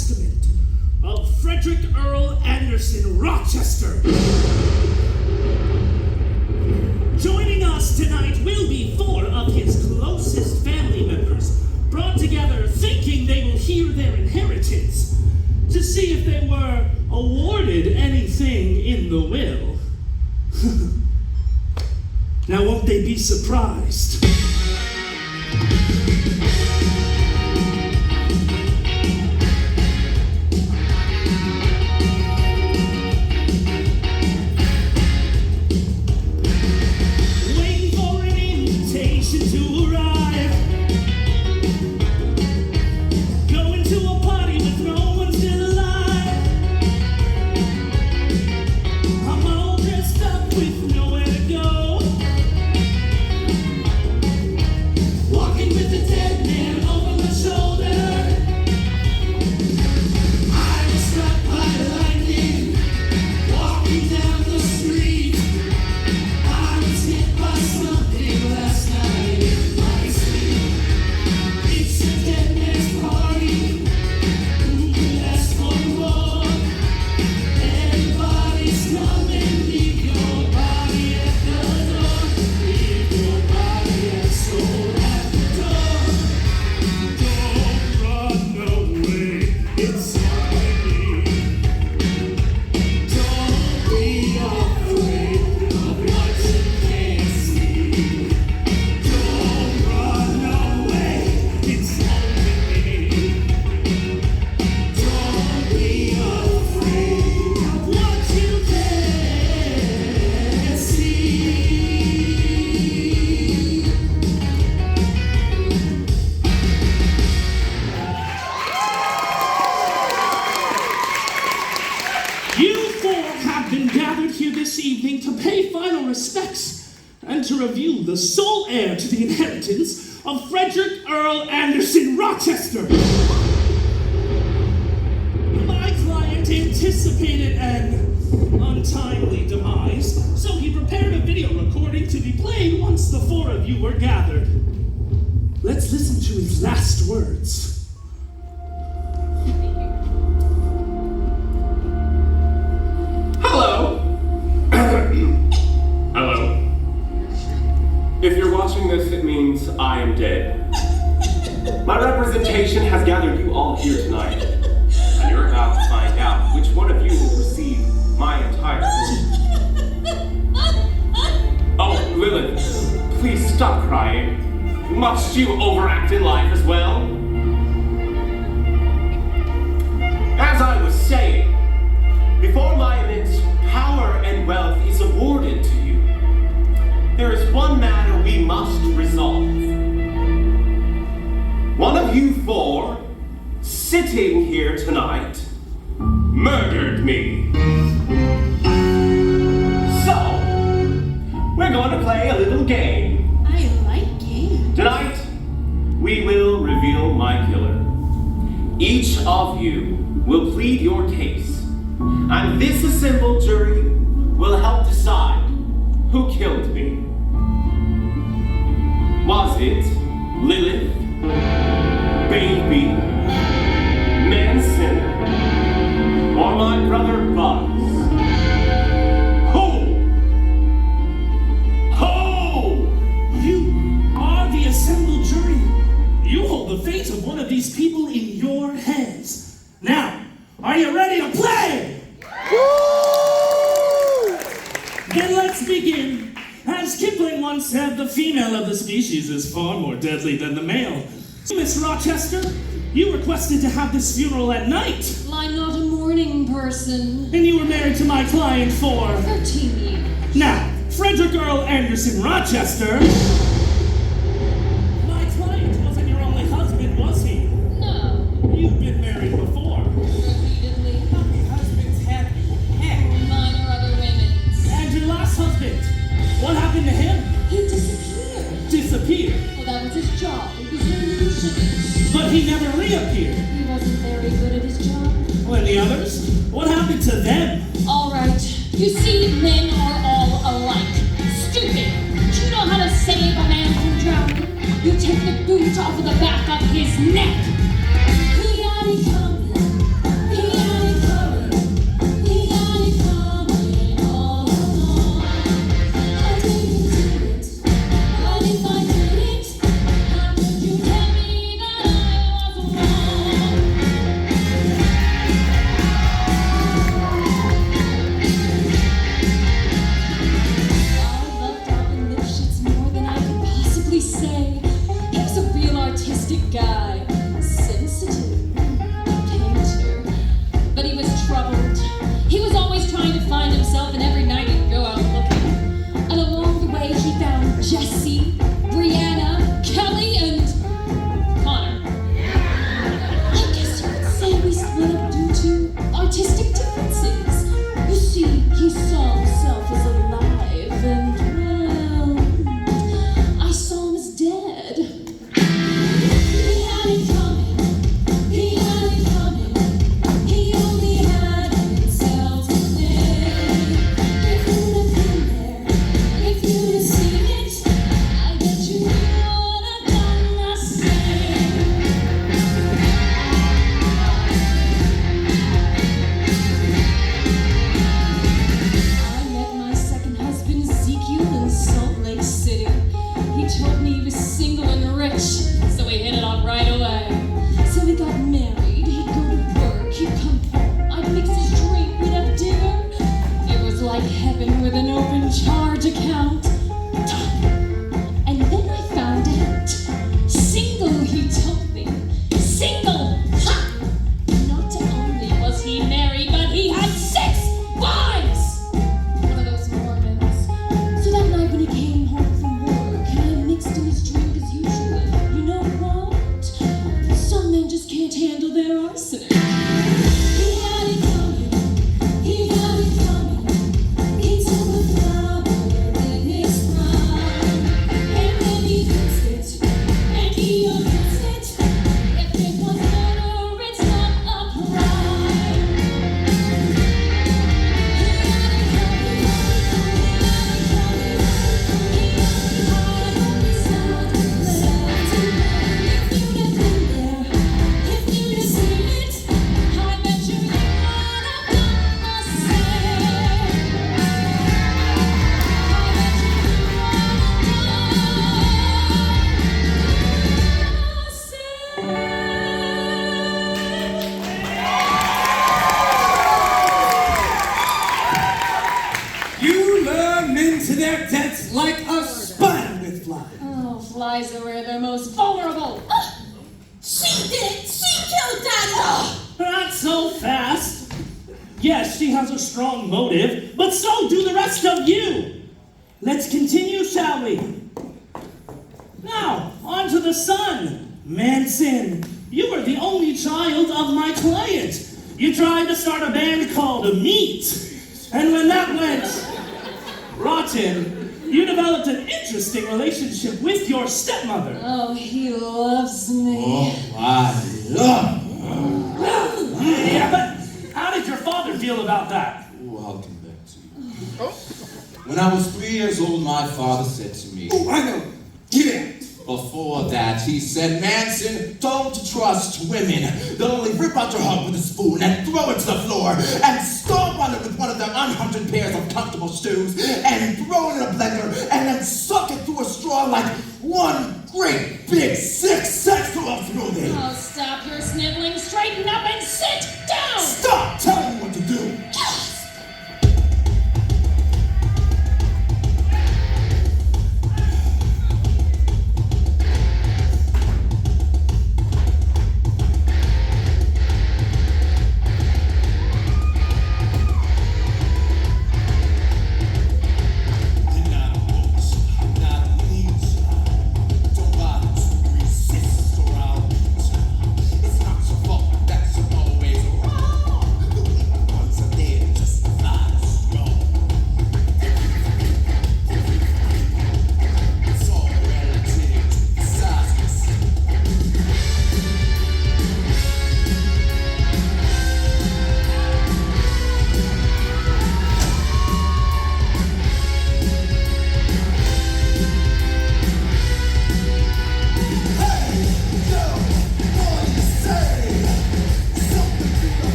Testament of Frederick Earl Anderson Rochester. Joining us tonight will be 4 of his closest family members, brought together thinking they will hear their inheritance, to see if they were awarded anything in the will. Now won't they be surprised? Waiting for an invitation to arrive. Going to a party with no one still alive. I'm all dressed up with nowhere to go. Walking with the dead man over my shoulder. I was struck by lightning, walking down the street. I was hit by something last night in my sleep. It's a dead man's party. Who can ask for more? Everybody's coming, leave your body at the door. Leave your body and soul at the door. Don't run away, it's only me. Don't be afraid of what you can't see. Don't run away, it's only me. Don't be afraid of what you can't see. You 4 have been gathered here this evening to pay final respects and to reveal the sole heir to the inheritance of Frederick Earl Anderson Rochester. My client anticipated an untimely demise, so he prepared a video recording to be played once the 4 of you were gathered. Let's listen to his last words. Hello. Hello. If you're watching this, it means I am dead. My representation has gathered you all here tonight, and you're about to find out which one of you will receive my entire fortune. Oh, Lilith, please stop crying. Must you overact in life as well? As I was saying, before my immense power and wealth is awarded to you, there is one matter we must resolve. One of you 4, sitting here tonight, murdered me. So, we're going to play a little game. I like games. Tonight, we will reveal my killer. Each of you will plead your case, and this assembled jury will help decide who killed me. Was it Lilith, Baby, Manson, or my brother Buzz? Who? You are the assembled jury. You hold the fate of one of these people in your hands. Now, are you ready to play? Then let's begin. As Kipling once said, the female of the species is far more deadly than the male. Miss Rochester, you requested to have this funeral at night. I'm not a morning person. And you were married to my client for... 13 years. Now, Frederick Earl Anderson Rochester... My client wasn't your only husband, was he? No. You've been married before. Repeatedly. How many husbands have you had? Mine or other women's. And your last husband, what happened to him? He disappeared. Disappeared. Well, that was his job. It was illusions. But he never reappeared. He wasn't very good at his job. Well, and the others? What happened to them? All right. You see, men are all alike. Stupid. Do you know how to save a man from drowning? You take the boot off of the back of his neck. B.A.D. come. can't handle their arsenic. Flies are where they're most vulnerable. She did it! She killed Daddy! Not so fast. Yes, she has a strong motive, but so do the rest of you. Let's continue, shall we? Now, on to the son. Manson, you were the only child of my client. You tried to start a band called Meat, and when that went rotten, you developed an interesting relationship with your stepmother. Oh, he loves me. Oh, I love her. Yeah, but how did your father feel about that? Oh, I'll come back to you. When I was 3 years old, my father said to me, Oh, I know. Get out. Before that, he said, Manson, don't trust women. They'll only rip out your heart with a spoon and throw it to the floor and stomp on it with one of their unhunted pairs of comfortable shoes and throw it in a blender and then suck it through a straw like one great big sick sexual smoothie. Oh, stop your sniveling, straighten up and sit down! Stop telling me what to do.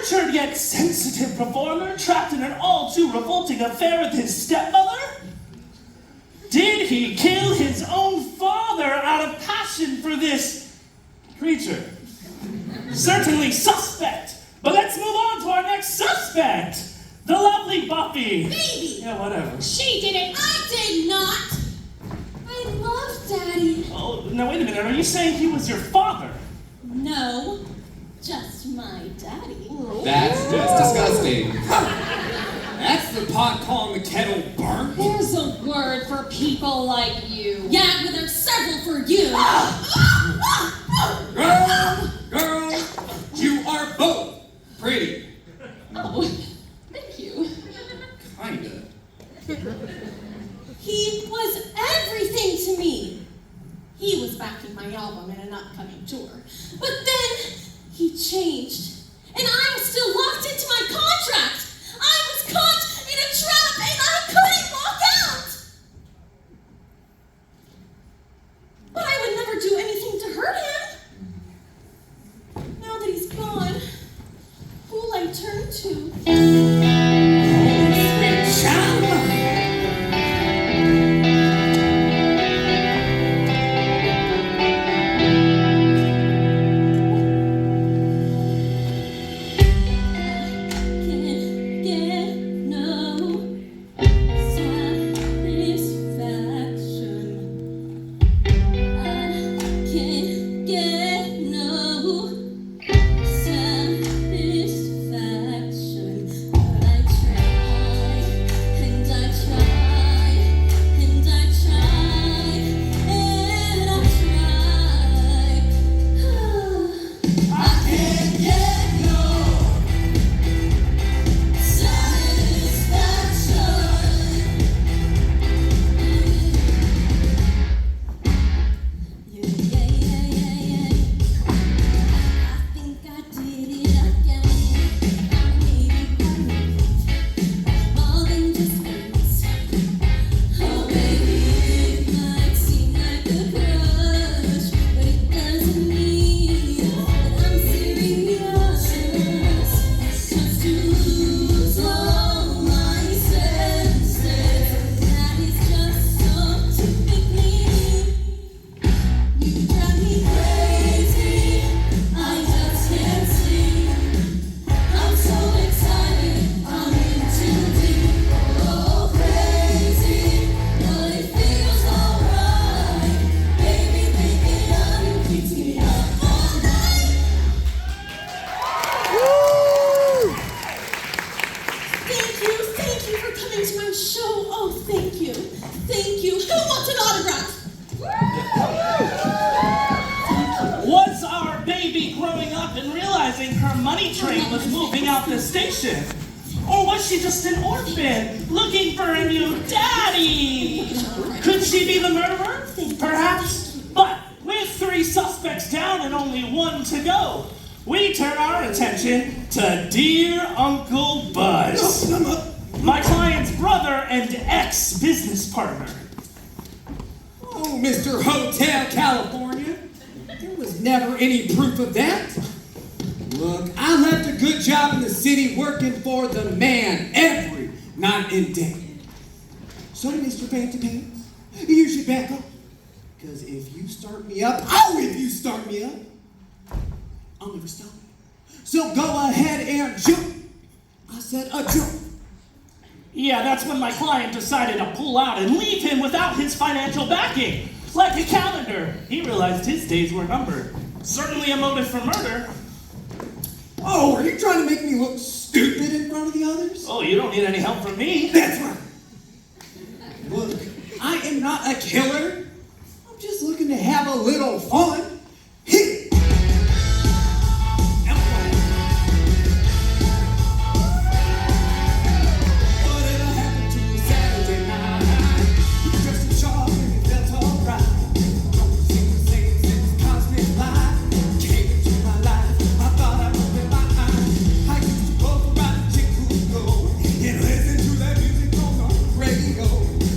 tortured yet sensitive performer trapped in an all too revolting affair with his stepmother? Did he kill his out of passion for this creature. Certainly suspect. But let's move on to our next suspect. The lovely Buffy. Baby! Yeah, whatever. She did it. I did not! I love Daddy. Oh, now wait a minute. Are you saying he was your father? No, just my daddy. That's disgusting. That's the pot calling the kettle burnt. There's a word for people like you. Yeah, but there's several for you. Girl, you are both pretty. Oh, thank you. Kinda. He was everything to me. He was backing my album in an upcoming tour. But then he changed. And I was still locked into my contract. I was caught in a trap and I couldn't walk out. But I would never do anything to hurt him. Now that he's gone, who'll I turn to? Station? Or was she just an orphan looking for a new daddy? Could she be the murderer? Perhaps. But with 3 suspects down and only 1 to go, we turn our attention to Dear Uncle Buzz, my client's brother and ex-business partner. Oh, Mr. Hotel California. There was never any proof of that. Look, I left a good job in the city working for the man every night and day. So, Mr. Panty Pants, you should back up. Because if you start me up, if you start me up, I'll never stop. So go ahead and jump. I said a jump. Yeah, that's when my client decided to pull out and leave him without his financial backing. Like a calendar, he realized his days were numbered. Certainly a motive for murder. Oh, are you trying to make me look stupid in front of the others? Oh, you don't need any help from me. That's right. Look, I am not a killer. I'm just looking to have a little fun. Hit it. Whatever happened to Saturday night? You dressed in sharp and you felt alright. Don't sing the same since Cosmic Life came into my life. I thought I opened my eyes. I used to go around a chick who'd go and listen to that music on the radio.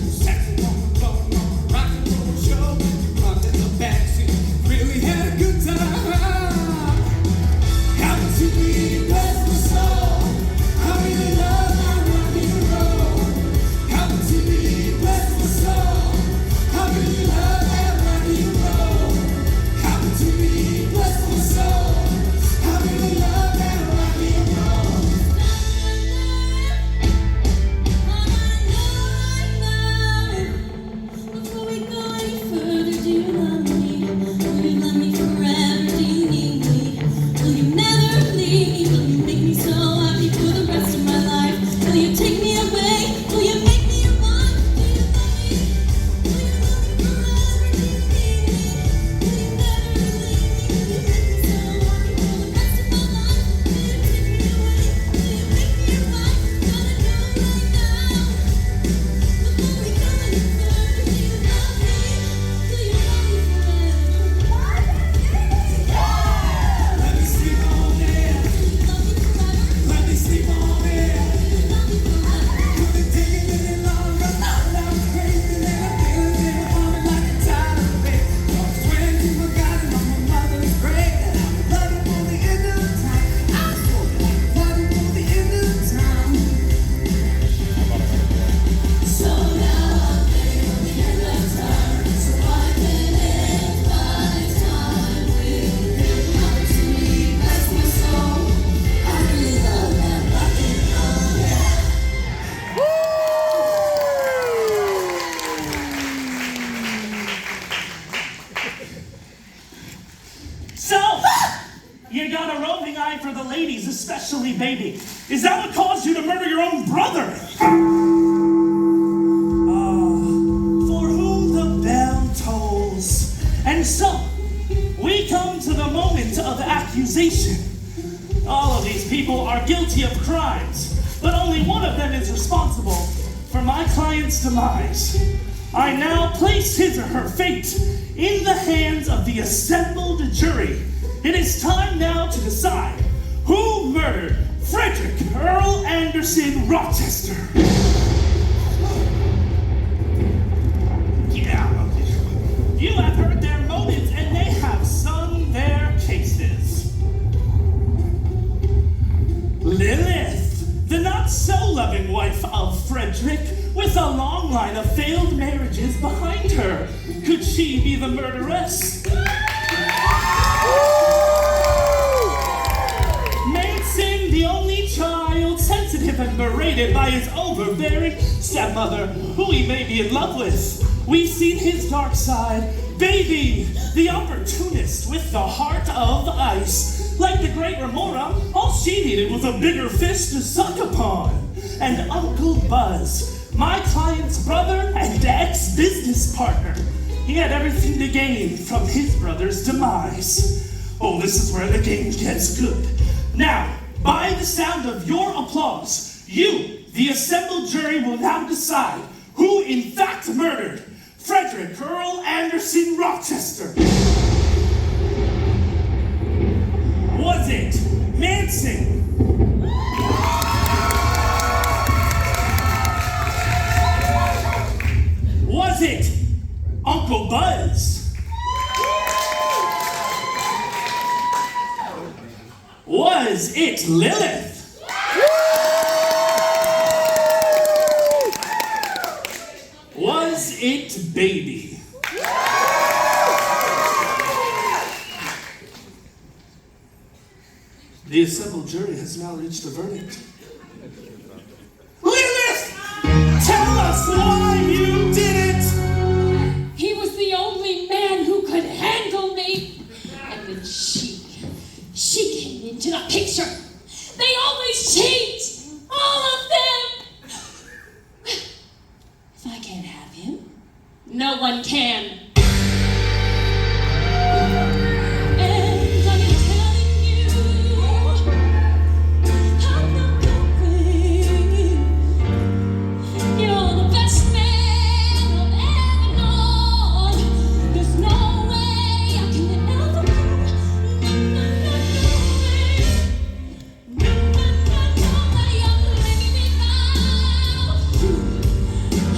Saxophone blowing on a rock and roll show. You come in the backseat. for the ladies, especially baby. Is that what caused you to murder your own brother? For whom the bell tolls. And so, we come to the moment of accusation. All of these people are guilty of crimes, but only one of them is responsible for my client's demise. I now place his or her fate in the hands of the assembled jury. It is time now to decide who murdered Frederick Earl Anderson Rochester. Yeah, you have heard their motives and they have sung their cases. Lilith, the not-so-loving wife of Frederick, with a long line of failed marriages behind her. Could she be the murderess? Manson, the only child, sensitive and berated by his overbearing stepmother, who he may be in love with. We've seen his dark side. Baby, the opportunist with the heart of ice. Like the great Remora, all she needed was a bigger fist to suck upon. And Uncle Buzz, my client's brother and ex-business partner. He had everything to gain from his brother's demise. Oh, this is where the game gets good. Now, by the sound of your applause, you, the assembled jury, will now decide who in fact murdered Frederick Earl Anderson Rochester. Was it Manson? Was it Uncle Buzz? Was it Lilith? Was it Baby? The assembled jury has now reached a verdict. Lilith! Tell us why you did it! He was the only man who could handle me. And then she came into the picture. They always cheat, all of them. If I can't have him, no one can. And I'm telling you, I'm not going. You're the best man I've ever known. There's no way I can ever go. No way I'm living without you.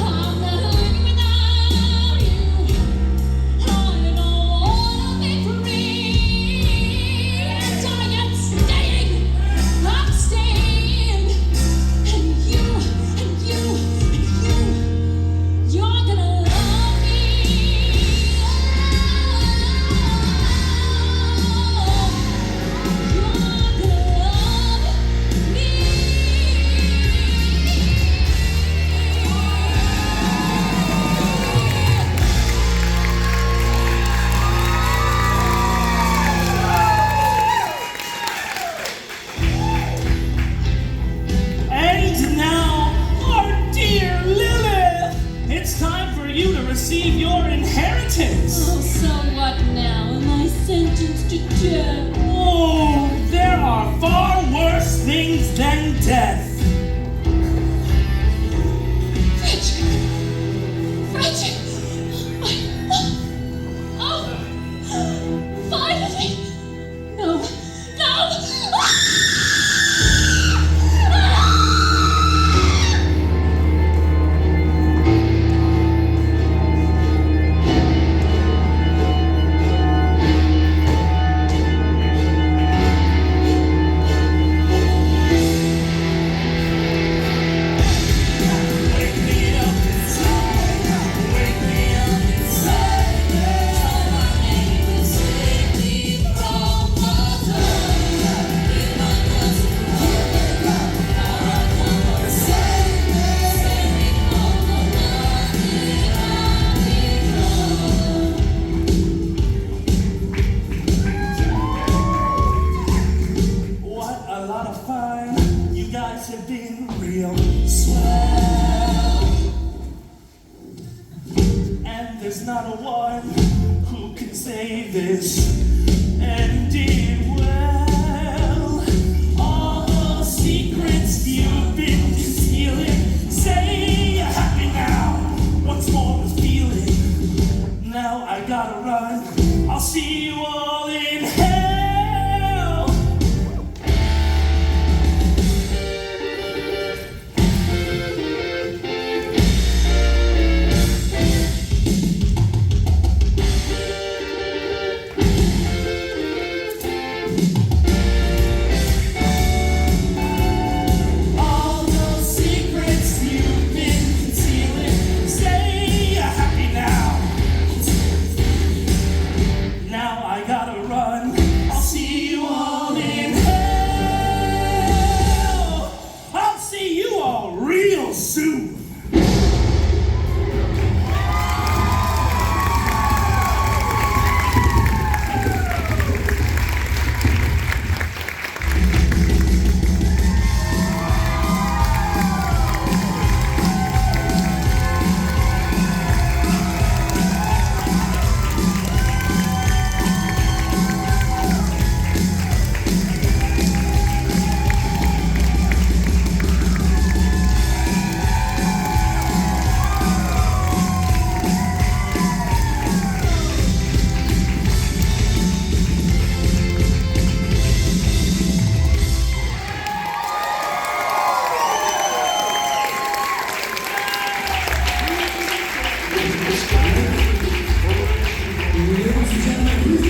I'm not living without you. I don't wanna be free. And I am staying. I'm staying. And you're gonna love me. You're gonna love me. And now, our dear Lilith, it's time for you to receive your inheritance. Oh, so what now? Am I sentenced to death? Oh, there are far worse things than death. Frederick! Oh! Finally! No! there's not a one who can say this ended well. All the secrets you've been concealing, say you're happy now. What's more is feeling. Now I gotta run. I'll see you all in hell. All those secrets you've been concealing, say you're happy now. Now I gotta run. I'll see you all in hell. I'll see you all real soon. Ladies and gentlemen,